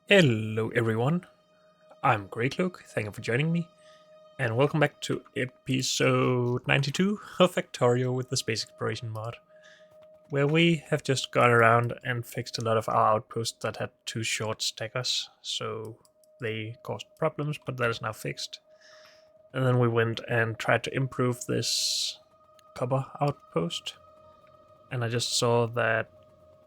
Hello everyone, I'm Greycloak, thank you for joining me, and welcome back to episode 92 of Factorio with the Space Exploration mod, where we have just gone around and fixed a lot of our outposts that had too short stackers, so they caused problems, but that is now fixed. And then we went and tried to improve this copper outpost, and I just saw that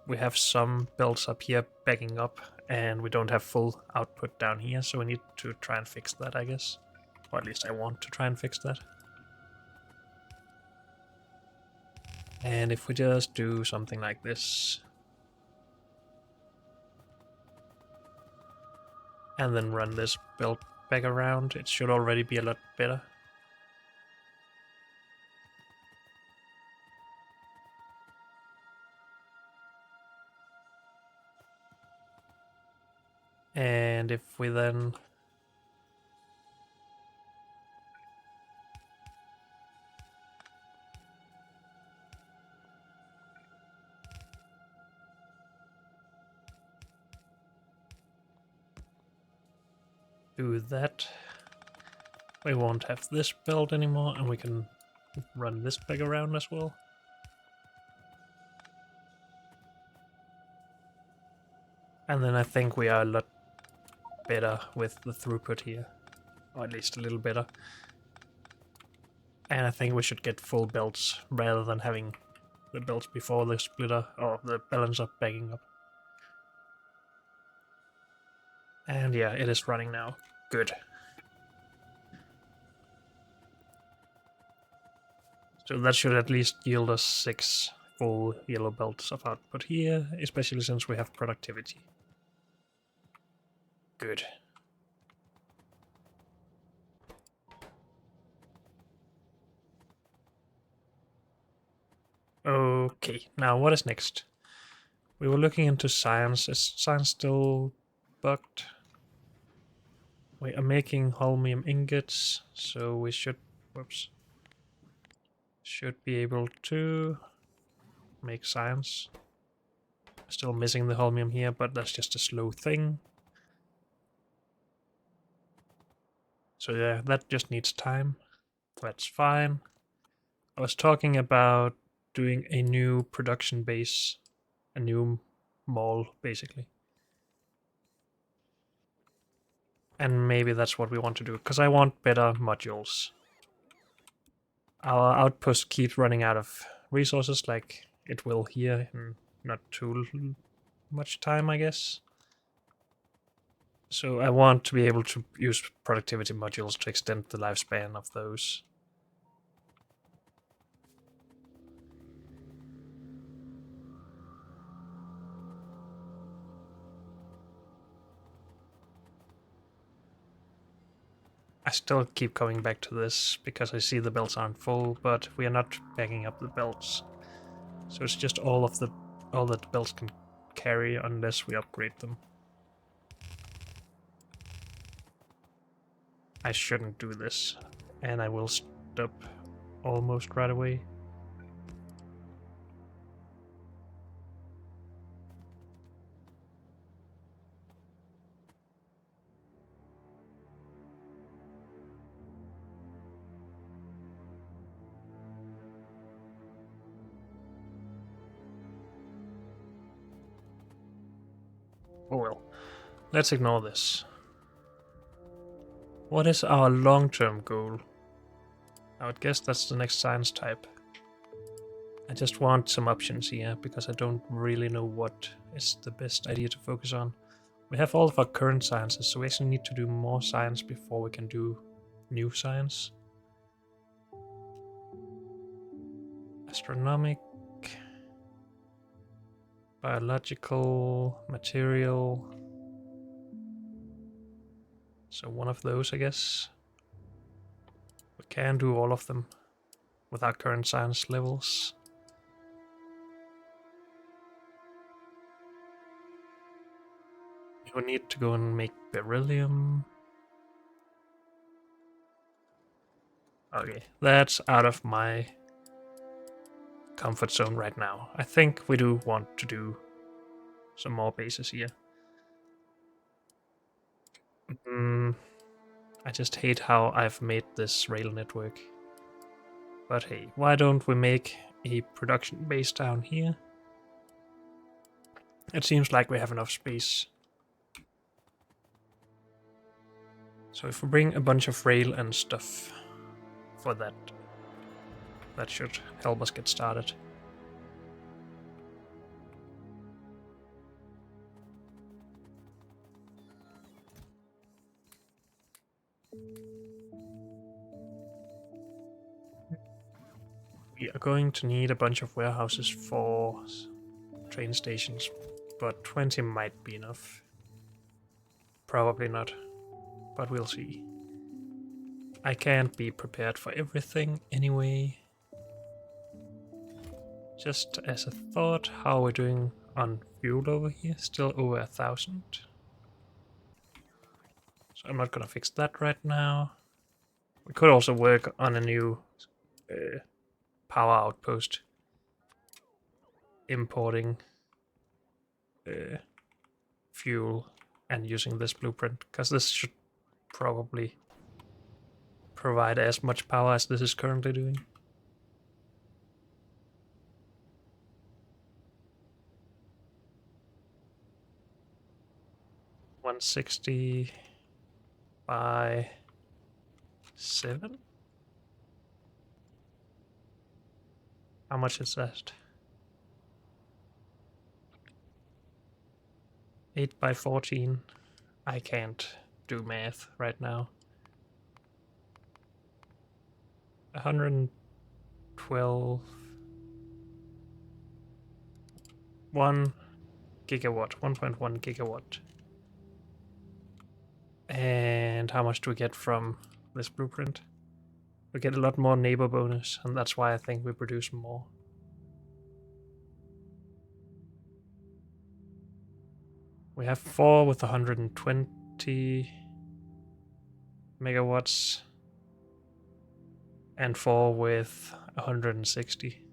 we have some belts up here backing up and we don't have full output down here, so we need to try and fix that, I guess. Or at least I want to try and fix that. And if we just do something like this, and then run this belt back around, it should already be a lot better. And if we then do that, we won't have this belt anymore, and we can run this back around as well. And then I think we are a lot better with the throughput here, or at least a little better. And I think we should get full belts rather than having the belts before the splitter or the balancer backing up. And yeah, it is running now. Good. So that should at least yield us 6 full yellow belts of output here, especially since we have productivity. Good. Okay, now what is next? We were looking into science. Is science still bugged? We are making holmium ingots, so we should be able to make science. Still missing the holmium here, but that's just a slow thing. So yeah, that just needs time. That's fine. I was talking about doing a new production base, a new mall, basically. And maybe that's what we want to do, because I want better modules. Our outpost keeps running out of resources, like it will here in not too much time, I guess. So I want to be able to use productivity modules to extend the lifespan of those. I still keep coming back to this because I see the belts aren't full, but we are not backing up the belts. So it's just all that the belts can carry unless we upgrade them. I shouldn't do this, and I will stop almost right away. Oh well, let's ignore this. What is our long-term goal? I would guess that's the next science type. I just want some options here, because I don't really know what is the best idea to focus on. We have all of our current sciences, so we actually need to do more science before we can do new science. Astronomic, biological, material. So one of those, I guess. We can do all of them with our current science levels. We need to go and make beryllium. Okay, that's out of my comfort zone right now. I think we do want to do some more bases here. I just hate how I've made this rail network. But hey, why don't we make a production base down here? It seems like we have enough space. So if we bring a bunch of rail and stuff for that, that should help us get started. We are going to need a bunch of warehouses for train stations, but 20 might be enough. Probably not, but we'll see. I can't be prepared for everything anyway. Just as a thought, how are we doing on fuel over here? Still over 1,000. So I'm not gonna fix that right now. We could also work on a new power outpost. Importing fuel and using this blueprint, because this should probably provide as much power as this is currently doing. $160 by 7? How much is that? 8 by 14. I can't do math right now. 112. 1 gigawatt, 1.1 gigawatt. And how much do we get from this blueprint? We get a lot more neighbor bonus, and that's why I think we produce more. We have 4 with 120 megawatts and 4 with 160.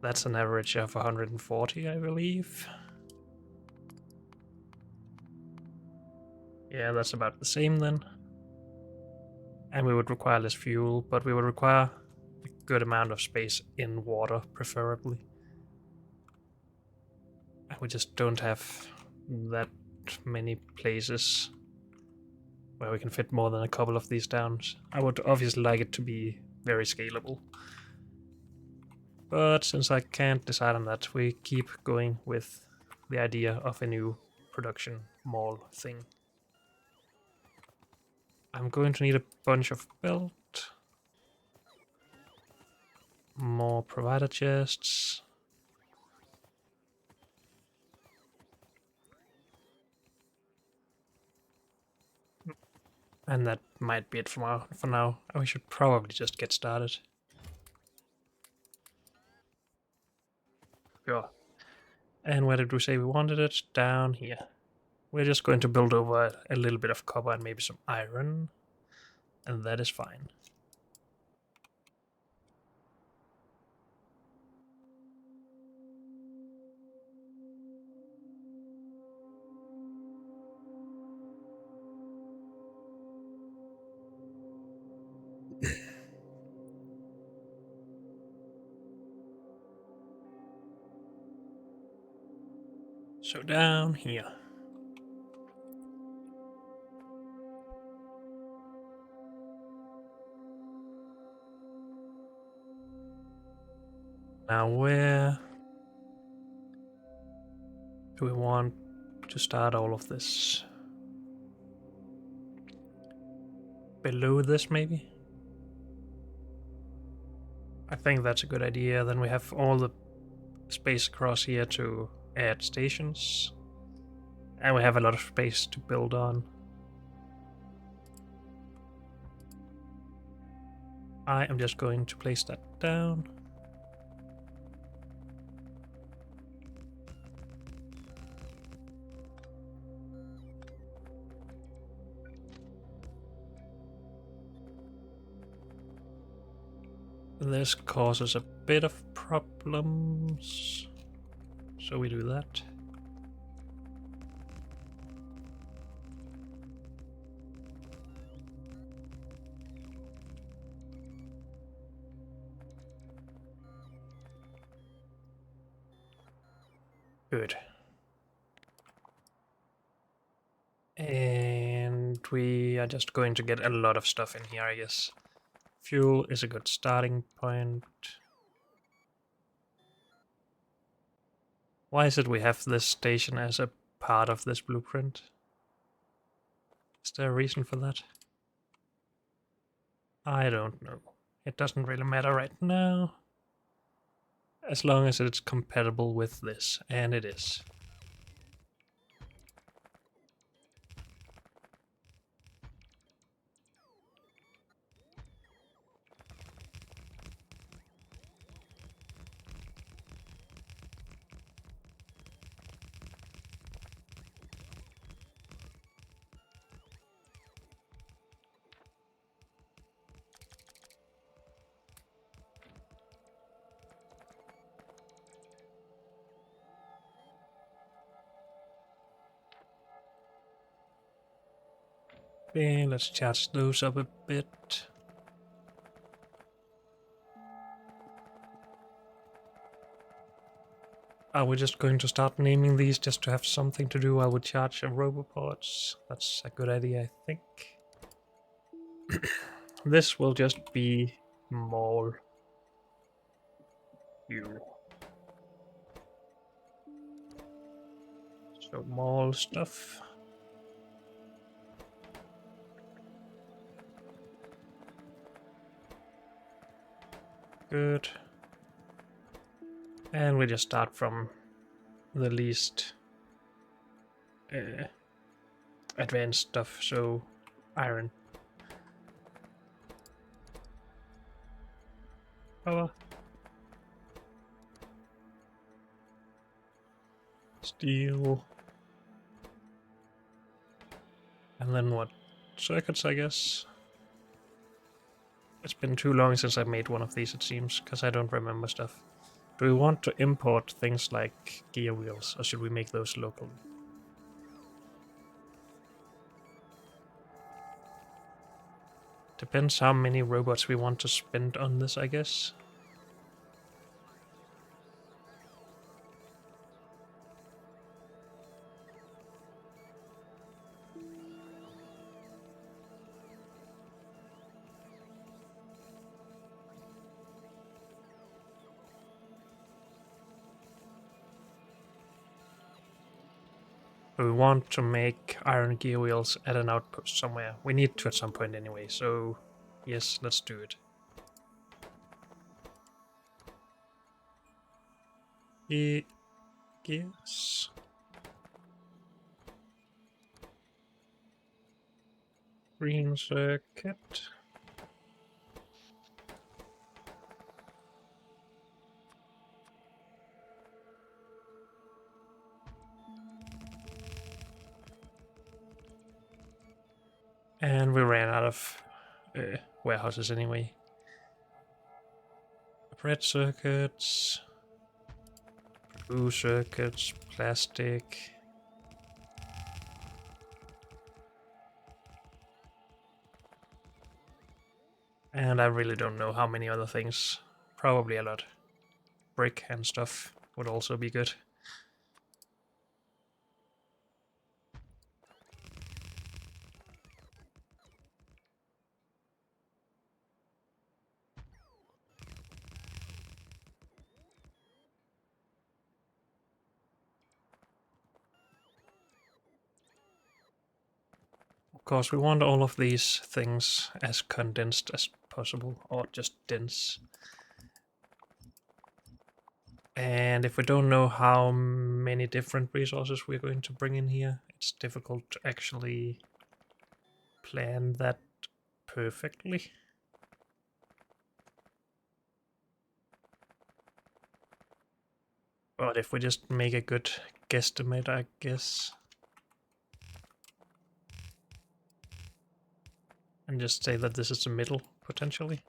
That's an average of 140, I believe. Yeah, that's about the same then. And we would require less fuel, but we would require a good amount of space in water, preferably. And we just don't have that many places where we can fit more than a couple of these downs. I would obviously like it to be very scalable. But since I can't decide on that, we keep going with the idea of a new production mall thing. I'm going to need a bunch of belt, more provider chests, and that might be it for now. We should probably just get started. Sure. And where did we say we wanted it? Down here. We're just going to build over a little bit of copper and maybe some iron, and that is fine. So down here. Now where do we want to start all of this? Below this, maybe? I think that's a good idea. Then we have all the space across here to add stations. And we have a lot of space to build on. I am just going to place that down. This causes a bit of problems, so we do that. Good. And we are just going to get a lot of stuff in here, I guess. Fuel is a good starting point. Why is it we have this station as a part of this blueprint? Is there a reason for that? I don't know. It doesn't really matter right now. As long as it's compatible with this, and it is. Okay, let's charge those up a bit. Are we just going to start naming these just to have something to do while we charge roboports? That's a good idea, I think. This will just be mall. You. So mall stuff. Good. And we just start from the least advanced stuff, so iron. Power. Steel. And then what? Circuits, I guess. It's been too long since I made one of these, it seems, because I don't remember stuff. Do we want to import things like gear wheels, or should we make those locally? Depends how many robots we want to spend on this, I guess. We want to make iron gear wheels at an outpost somewhere. We need to at some point anyway, so yes, let's do it. Gears. Green circuit. And we ran out of warehouses anyway. Red circuits. Blue circuits. Plastic. And I really don't know how many other things. Probably a lot. Brick and stuff would also be good. Of course, we want all of these things as condensed as possible, or just dense. And if we don't know how many different resources we're going to bring in here, it's difficult to actually plan that perfectly. But if we just make a good guesstimate, I guess. And just say that this is the middle, potentially.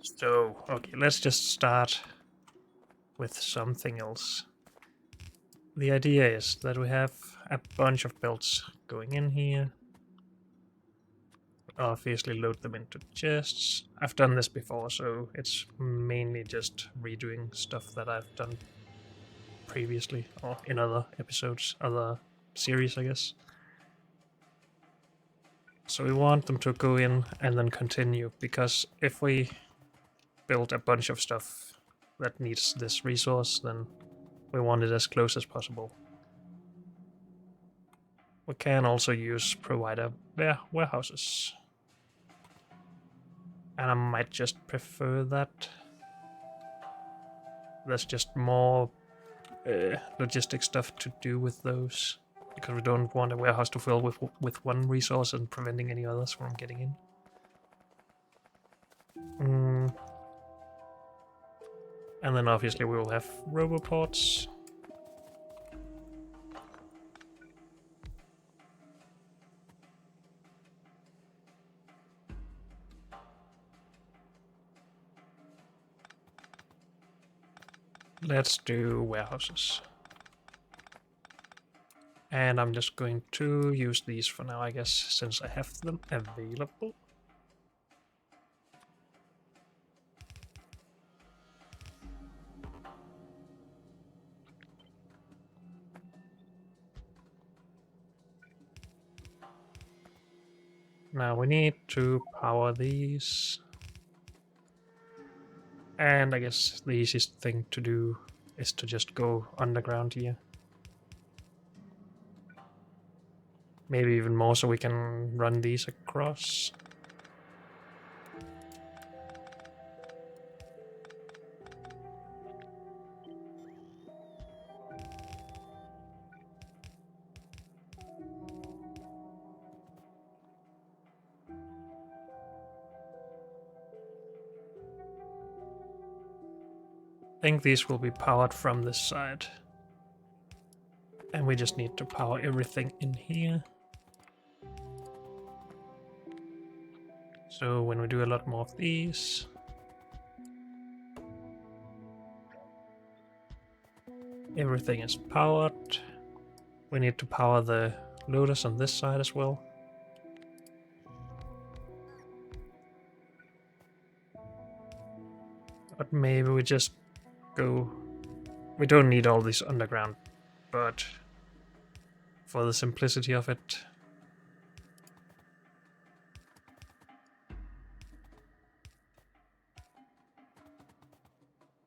So, okay, let's just start with something else. the idea is that we have a bunch of belts going in here. Obviously load them into chests. I've done this before, so it's mainly just redoing stuff that I've done previously, or in other episodes, other series, I guess. So we want them to go in and then continue, because if we build a bunch of stuff that needs this resource, then we want it as close as possible. We can also use provider warehouses. And I might just prefer that. There's just more logistic stuff to do with those, because we don't want a warehouse to fill with one resource and preventing any others from getting in. And then obviously we will have roboports. Let's do warehouses. And I'm just going to use these for now, I guess, since I have them available. Now we need to power these. And I guess the easiest thing to do is to just go underground here. Maybe even more, so we can run these across. I think these will be powered from this side. And we just need to power everything in here. So when we do a lot more of these, everything is powered. We need to power the loaders on this side as well. But maybe we just go... We don't need all these underground, but for the simplicity of it,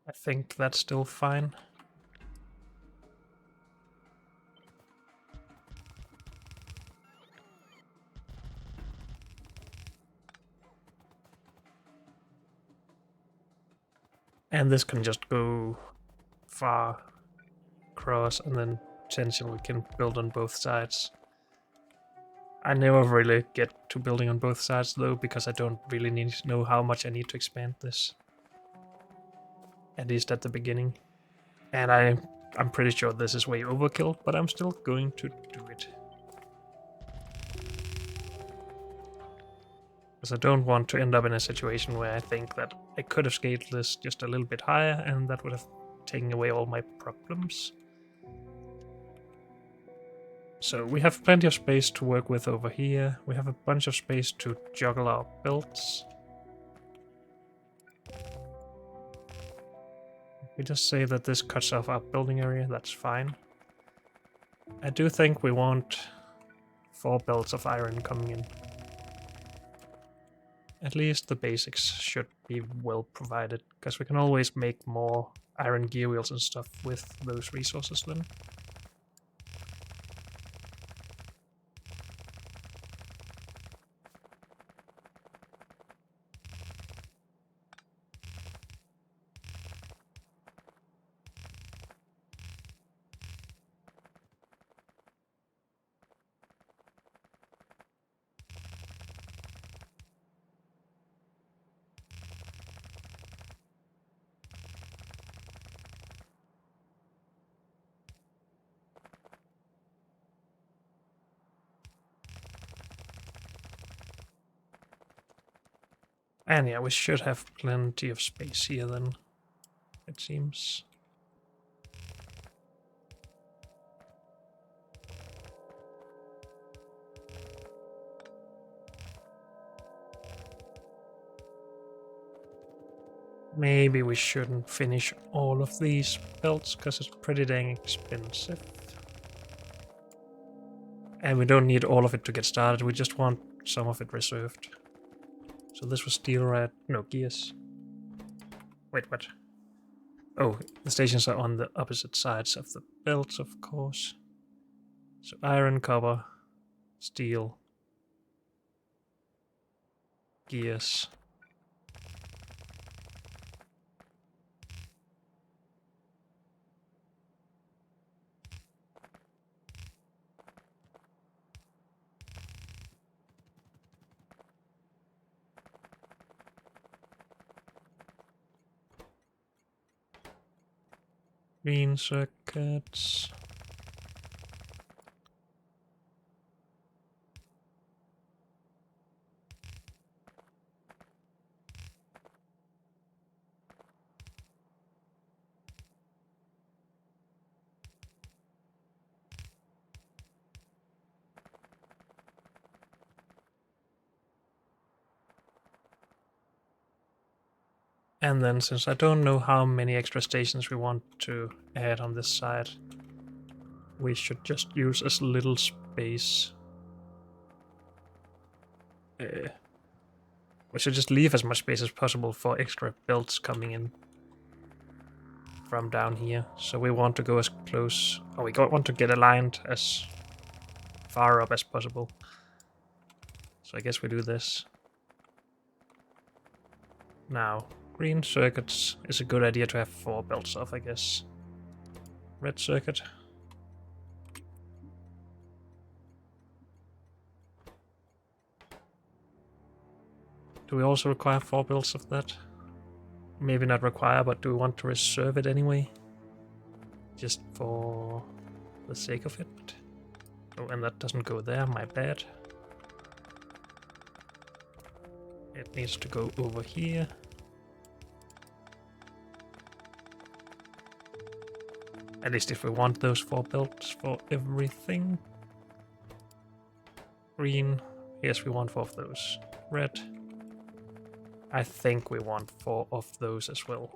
I think that's still fine. And this can just go far across, and then potentially we can build on both sides. I never really get to building on both sides though, because I don't really need to know how much I need to expand this. At least at the beginning. And I'm pretty sure this is way overkill, but I'm still going to do it. Because I don't want to end up in a situation where I think that I could have scaled this just a little bit higher, and that would have taken away all my problems. So we have plenty of space to work with over here. We have a bunch of space to juggle our belts. We just say that this cuts off our building area, that's fine. I do think we want 4 belts of iron coming in. At least the basics should be well provided, because we can always make more iron gear wheels and stuff with those resources then. And yeah, we should have plenty of space here then, it seems. Maybe we shouldn't finish all of these belts because it's pretty dang expensive. And we don't need all of it to get started, we just want some of it reserved. So this was steel rat, no, gears. Wait, what? Oh, the stations are on the opposite sides of the belts, of course. So iron, copper, steel, gears. Green circuits. And then, since I don't know how many extra stations we want to add on this side, we should just use as little space. We should just leave as much space as possible for extra belts coming in from down here. So we want to go as close, or we want to get aligned as far up as possible. So I guess we do this. Now, green circuits is a good idea to have 4 belts of, I guess. Red circuit. Do we also require 4 belts of that? Maybe not require, but do we want to reserve it anyway? Just for the sake of it. Oh, and that doesn't go there, my bad. It needs to go over here. At least if we want those 4 belts for everything. Green. Yes, we want 4 of those. Red. I think we want 4 of those as well.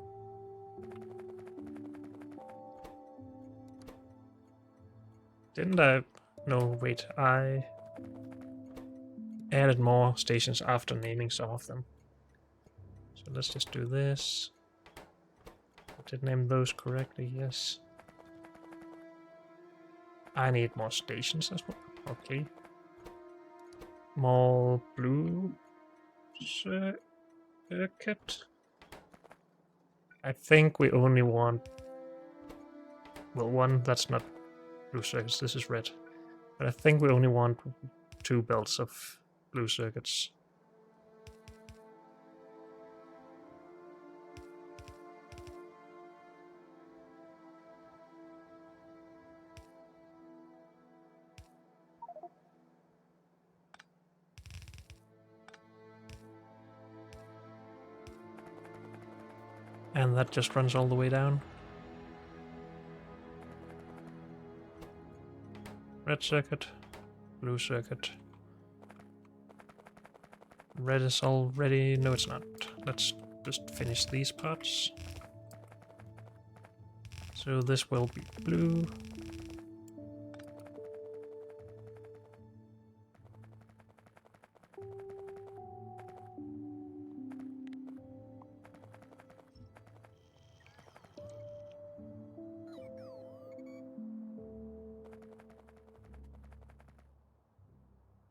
Didn't I? No, wait, I added more stations after naming some of them. So let's just do this. I did name those correctly, yes. I need more stations as well. Okay. More blue circuit. I think we only want... Well, one, that's not blue circuits, this is red. But I think we only want 2 belts of blue circuits. And that just runs all the way down. Red circuit, blue circuit. Red is already... No, it's not. Let's just finish these parts. So this will be blue.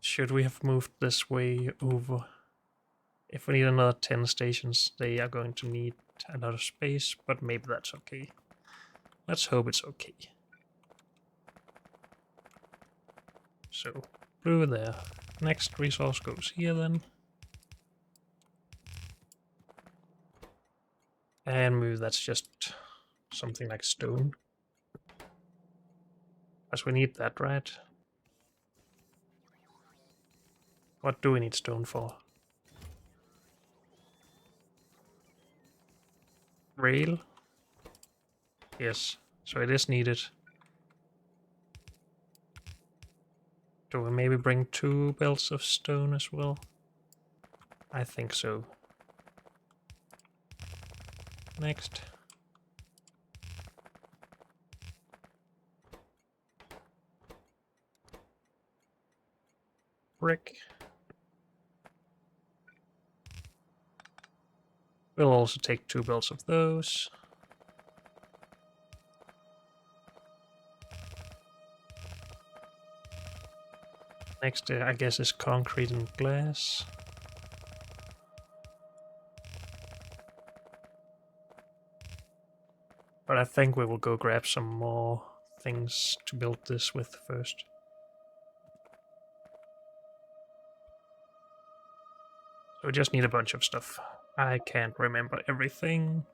Should we have moved this way over? If we need another 10 stations, they are going to need a lot of space, but maybe that's okay. Let's hope it's okay. So, blue there. Next resource goes here then. And move, that's just something like stone. Because we need that, right? What do we need stone for? Rail? Yes, so it is needed. Do we maybe bring 2 belts of stone as well? I think so. Next. Brick. We'll also take 2 builds of those. Next, I guess, is concrete and glass. But I think we will go grab some more things to build this with first. So we just need a bunch of stuff. I can't remember everything.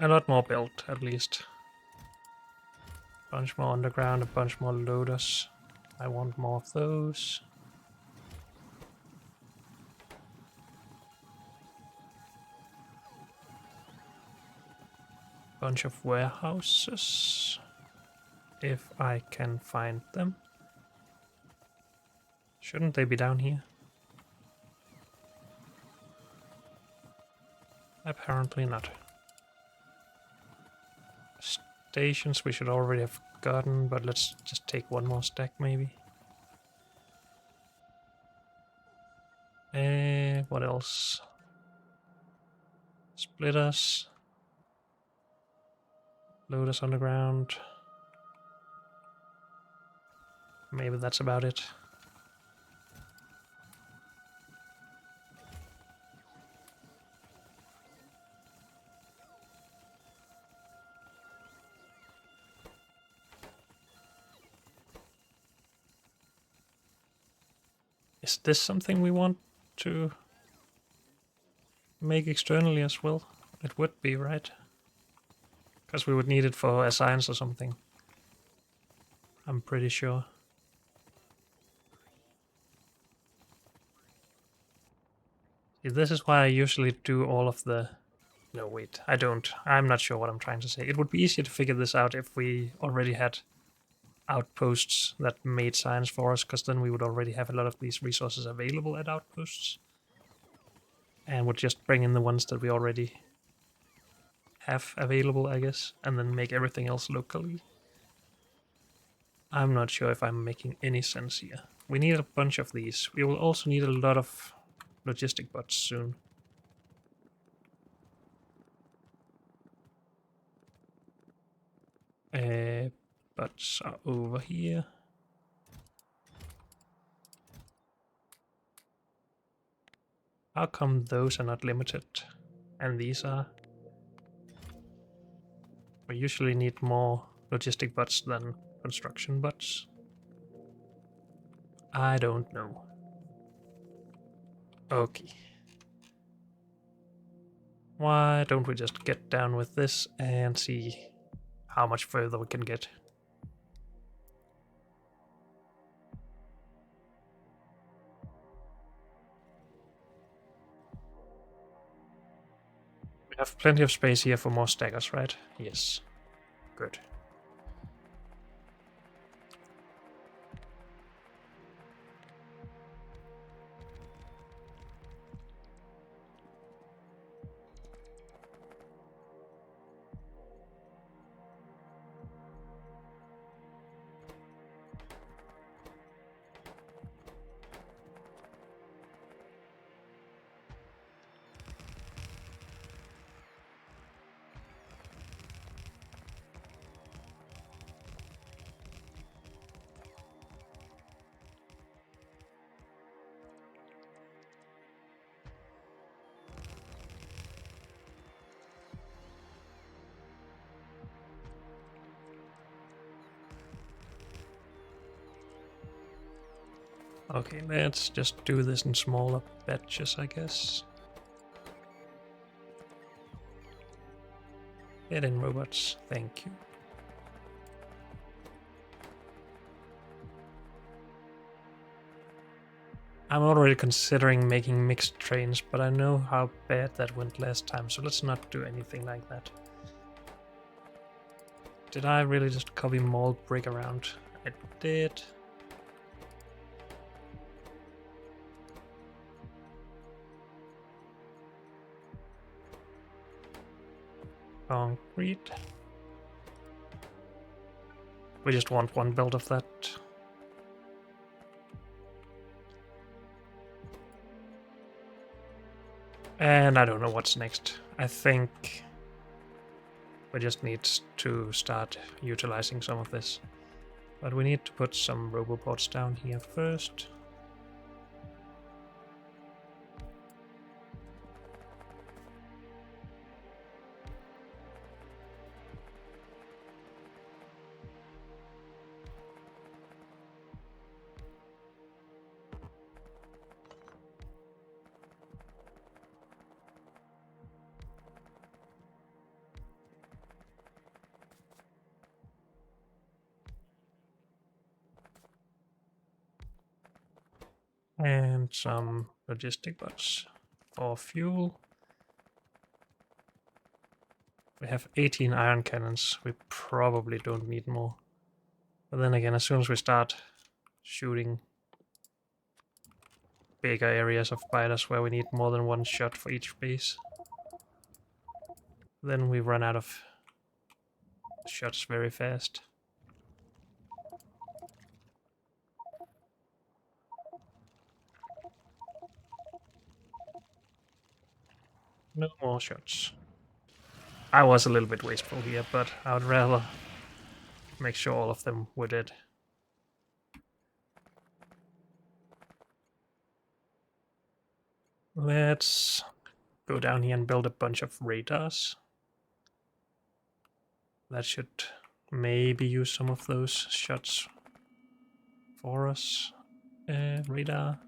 A lot more built, at least. A bunch more underground, a bunch more loaders. I want more of those. Bunch of warehouses. If I can find them. Shouldn't they be down here? Apparently not. Stations we should already have gotten, but let's just take one more stack maybe. What else? Splitters. Loaders underground. Maybe that's about it. Is this something we want to make externally as well? It would be, right? Because we would need it for a science or something. I'm pretty sure. See, this is why I usually do all of the... No, wait, I don't. I'm not sure what I'm trying to say. It would be easier to figure this out if we already had outposts that made science for us, because then we would already have a lot of these resources available at outposts. And would just bring in the ones that we already have available, I guess, and then make everything else locally. I'm not sure if I'm making any sense here. We need a bunch of these. We will also need a lot of logistic bots soon. Bots are over here. How come those are not limited and these are? We usually need more logistic bots than construction bots. I don't know. Okay. Why don't we just get down with this and see how much further we can get? We have plenty of space here for more staggers, right? Yes. Good. Okay, let's just do this in smaller batches, I guess. Get in, robots. Thank you. I'm already considering making mixed trains, but I know how bad that went last time, so let's not do anything like that. Did I really just copy mold brick around? I did. Concrete. We just want one build of that. And I don't know what's next. I think we just need to start utilizing some of this. But we need to put some roboports down here first. And some logistic bots for fuel. We have 18 iron cannons. We probably don't need more. But then again, as soon as we start shooting bigger areas of biters where we need more than one shot for each base, then we run out of shots very fast. No more shots. I was a little bit wasteful here, but I would rather make sure all of them were dead. Let's go down here and build a bunch of radars. That should maybe use some of those shots for us. Radar.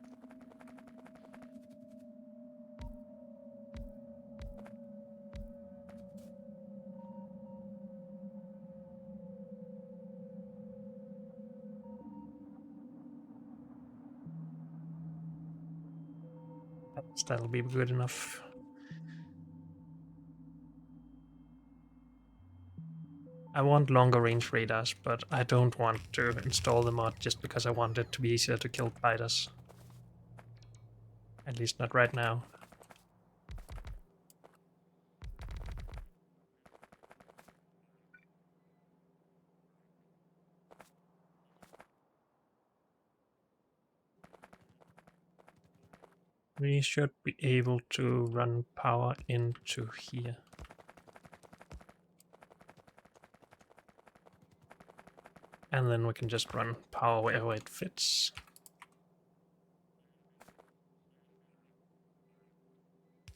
That'll be good enough. I want longer range radars, but I don't want to install the mod just because I want it to be easier to kill biters. At least not right now. We should be able to run power into here. And then we can just run power wherever it fits.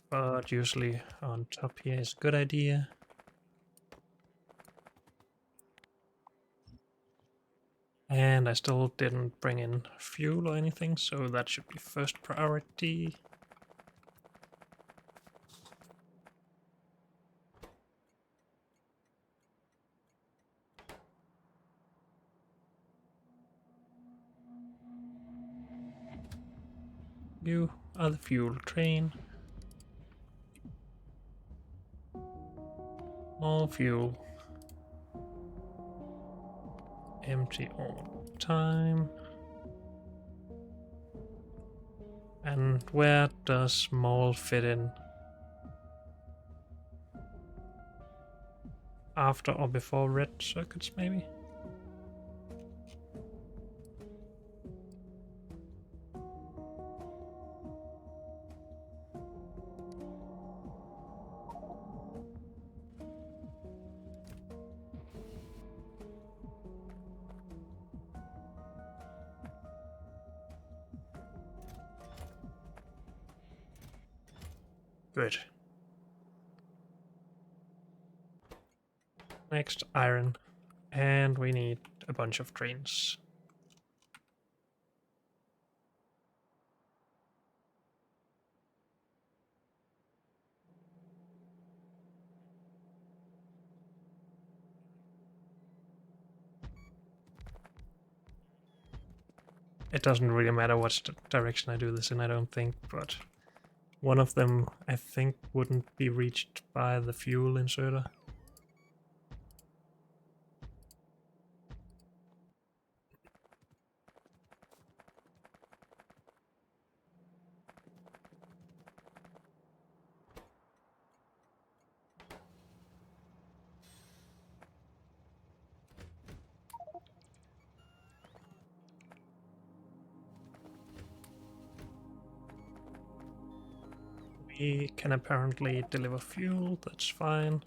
But usually on top here is a good idea. And I still didn't bring in fuel or anything, so that should be first priority. You are the fuel train. All fuel. Empty all the time. And where does small fit in? After or before red circuits, maybe? Good. Next, iron. And we need a bunch of trains. It doesn't really matter what direction I do this in, I don't think, but one of them I think wouldn't be reached by the fuel inserter. We can apparently deliver fuel, that's fine.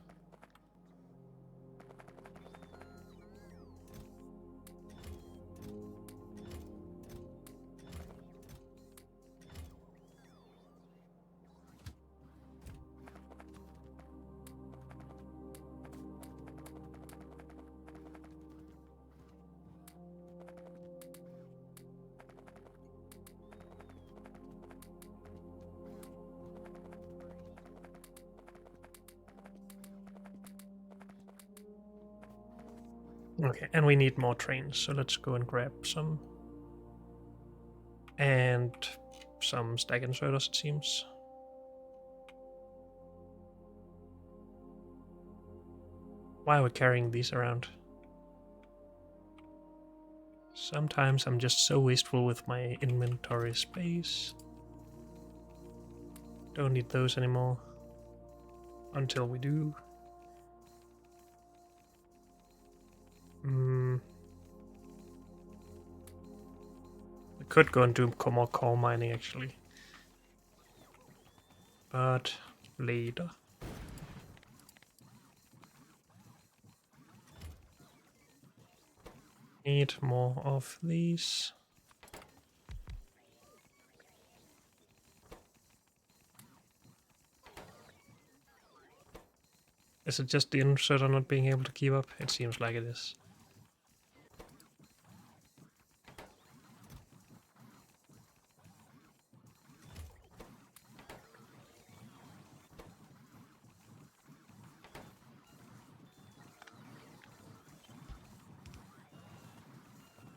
Okay, and we need more trains, so let's go and grab some. And some stack inserters, it seems. Why are we carrying these around? Sometimes I'm just so wasteful with my inventory space. Don't need those anymore. Until we do. We could go and do more coal mining actually. But later. Need more of these. Is it just the inserter not being able to keep up? It seems like it is.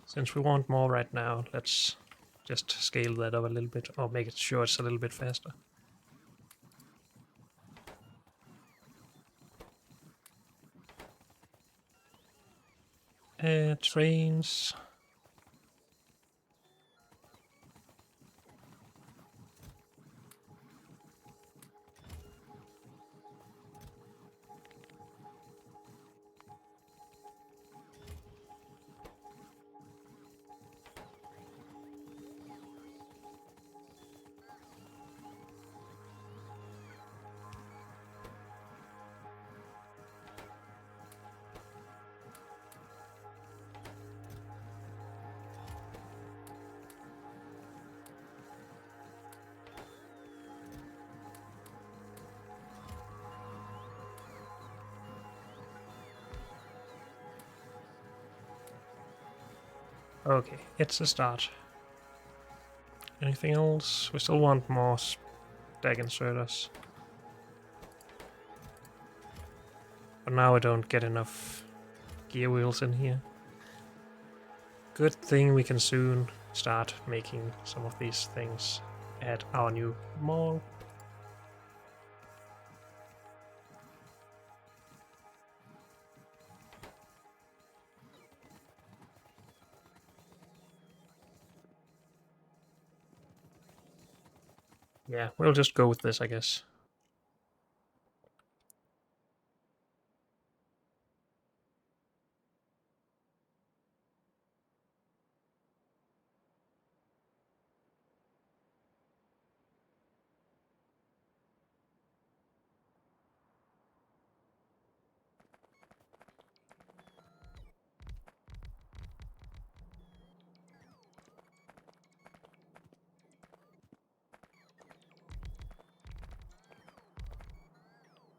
Since we want more right now, let's just scale that up a little bit, or make it sure it's a little bit faster. Trains. Okay, it's a start. Anything else? We still want more stack inserters. But now I don't get enough gear wheels in here. Good thing we can soon start making some of these things at our new mall. Yeah, we'll just go with this, I guess.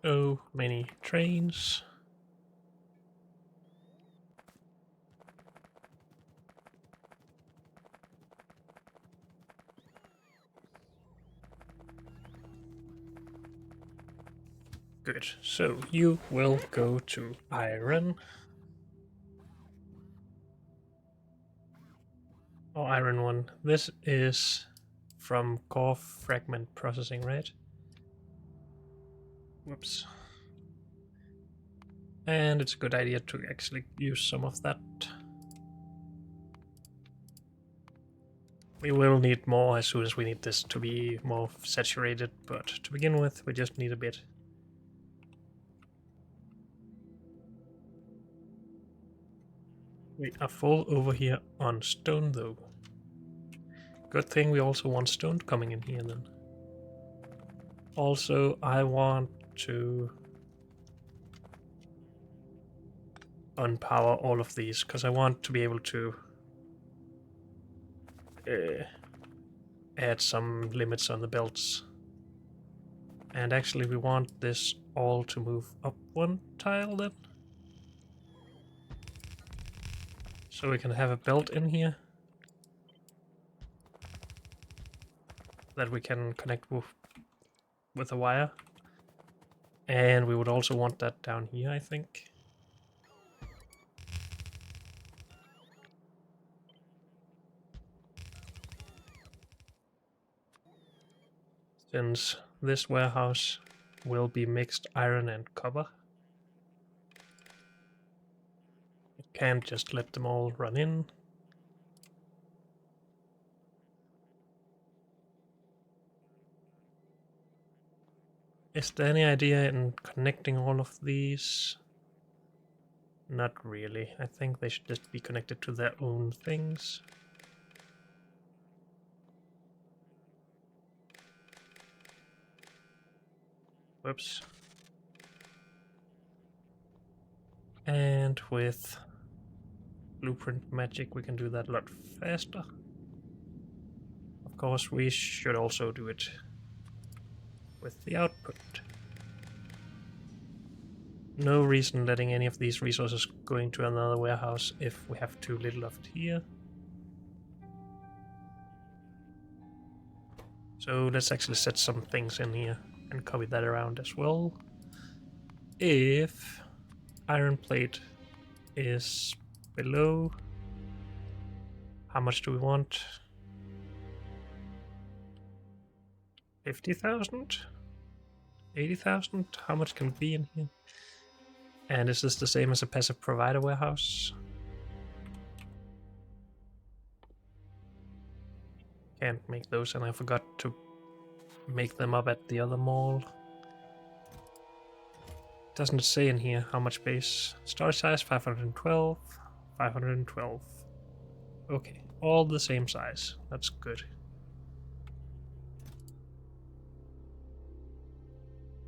So many trains. Good. So you will go to iron. Oh, iron one. This is from core fragment processing, right? Whoops. And it's a good idea to actually use some of that. We will need more as soon as we need this to be more saturated, but to begin with, we just need a bit. We are full over here on stone, though. Good thing we also want stone coming in here, then. Also, I want to unpower all of these, because I want to be able to add some limits on the belts. And actually, we want this all to move up one tile, then. So we can have a belt in here that we can connect with a wire. And we would also want that down here, I think. Since this warehouse will be mixed iron and copper, you can't just let them all run in. Is there any idea in connecting all of these? Not really. I think they should just be connected to their own things. Whoops. And with blueprint magic we can do that a lot faster. Of course, we should also do it with the output. No reason letting any of these resources going to another warehouse if we have too little of it here. So let's actually set some things in here and copy that around as well. If iron plate is below, how much do we want? 50,000? 80,000? How much can be in here? And is this the same as a passive provider warehouse? Can't make those, and I forgot to make them up at the other mall. Doesn't say in here how much space. Storage size 512, 512. Okay, all the same size. That's good.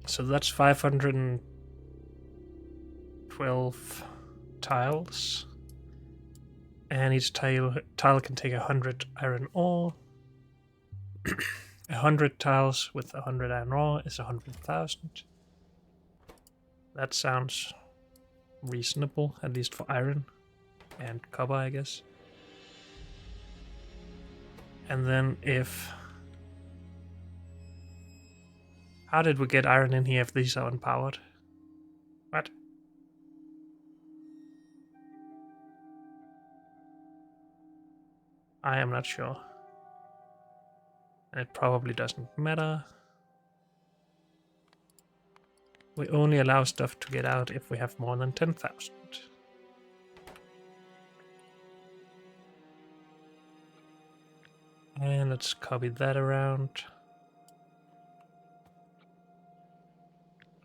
So that's 512 tiles. And each tile can take 100 iron ore. 100 tiles with 100 iron ore is 100,000. That sounds reasonable, at least for iron and copper, I guess. And then if... How did we get iron in here if these are unpowered? What? I am not sure. And it probably doesn't matter. We only allow stuff to get out if we have more than 10,000. And let's copy that around.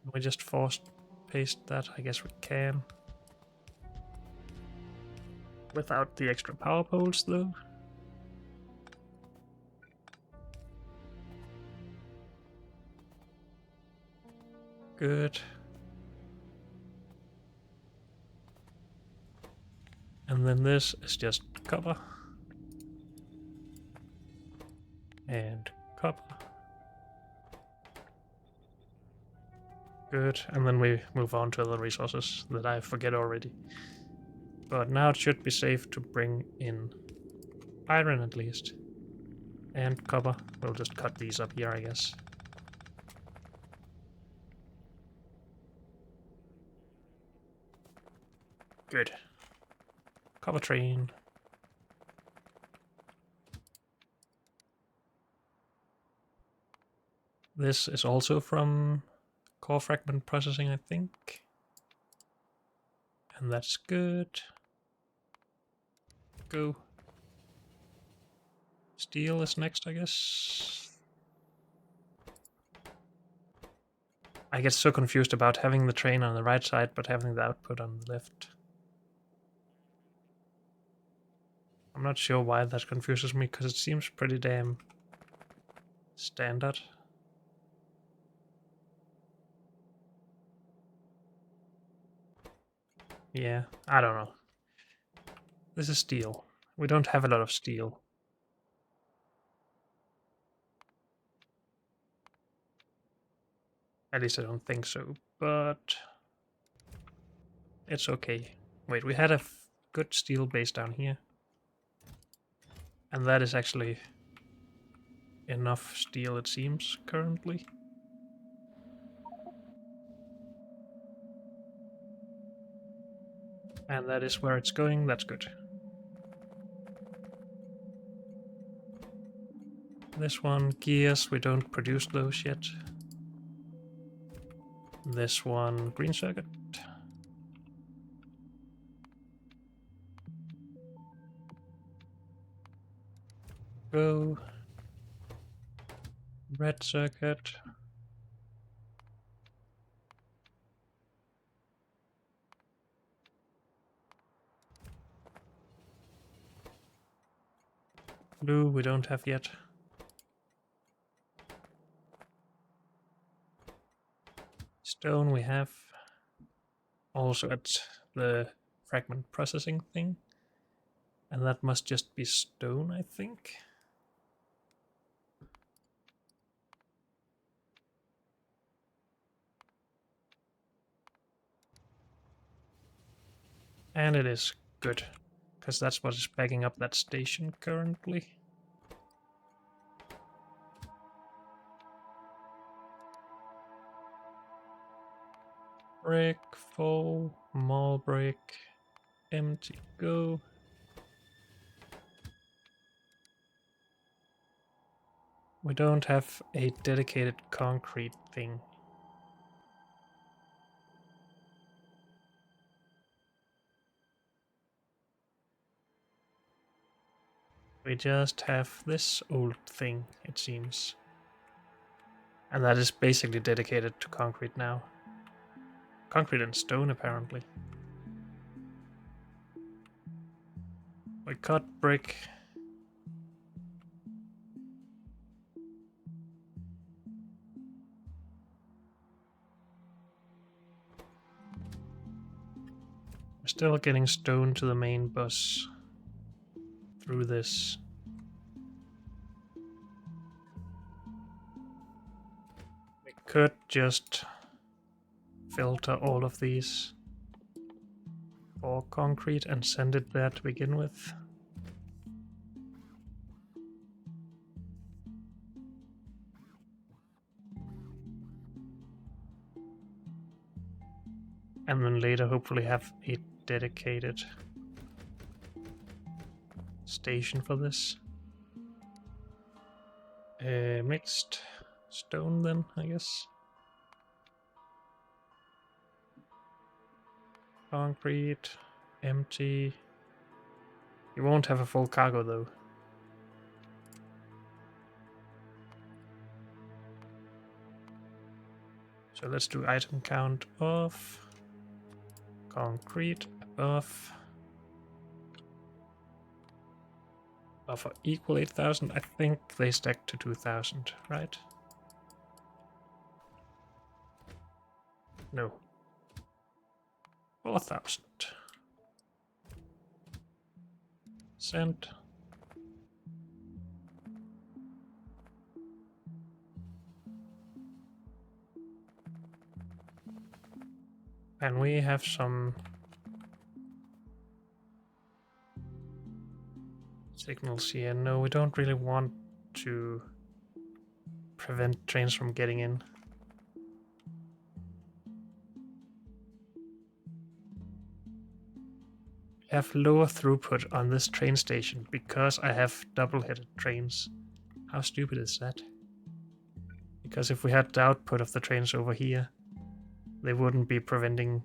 Can we just force paste that? I guess we can. Without the extra power poles, though. Good. And then this is just copper. And copper. Good. And then we move on to other resources that I forget already. But now it should be safe to bring in iron at least. And copper. We'll just cut these up here, I guess. Good. Copper train. This is also from core fragment processing, I think. And that's good. Go. Steel is next, I guess. I get so confused about having the train on the right side, but having the output on the left. I'm not sure why that confuses me, because it seems pretty damn standard. Yeah, I don't know. This is steel. We don't have a lot of steel. At least I don't think so, but it's okay. Wait, we had a good steel base down here. And that is actually enough steel, it seems, currently. And that is where it's going, that's good. This one, gears, we don't produce those yet. This one, green circuit. Go. Red circuit. Blue, we don't have yet. Stone, we have. Also at the fragment processing thing. And that must just be stone, I think. And it is good, because that's what is backing up that station currently. Brick, full, mall brick, empty, go. We don't have a dedicated concrete thing. We just have this old thing, it seems. And that is basically dedicated to concrete now. Concrete and stone, apparently. We cut brick. We're still getting stone to the main bus through this. We could just filter all of these for concrete and send it there to begin with. And then later hopefully have a dedicated station for this. Mixed stone then, I guess. Concrete, empty. You won't have a full cargo though. So let's do item count of concrete above. Buffer equal 8,000. I think they stack to 2,000, right? No. 4,000. Send. And we have some signals here. No, we don't really want to prevent trains from getting in. I have lower throughput on this train station because I have double-headed trains. How stupid is that? Because if we had the output of the trains over here, they wouldn't be preventing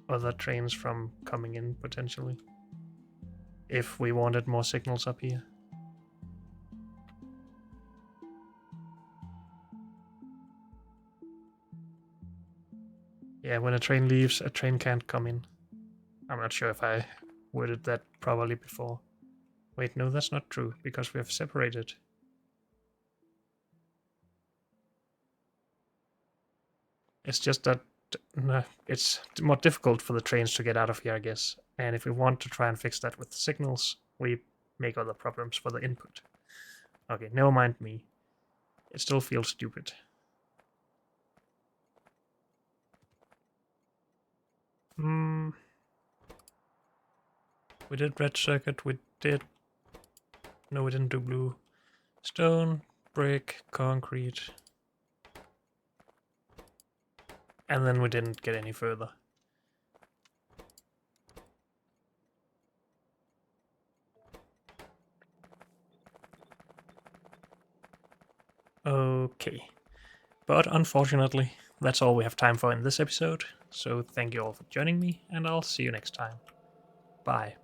other trains from coming in, potentially. If we wanted more signals up here. Yeah, when a train leaves, a train can't come in. I'm not sure if I worded that properly before. Wait, no, that's not true, because we have separated. It's just that it's more difficult for the trains to get out of here, I guess. And if we want to try and fix that with the signals, we make other problems for the input. Okay, never mind me. It still feels stupid. We did red circuit, we did... No, we didn't do blue. Stone, brick, concrete. And then we didn't get any further. Okay. But unfortunately, that's all we have time for in this episode. So thank you all for joining me, and I'll see you next time. Bye.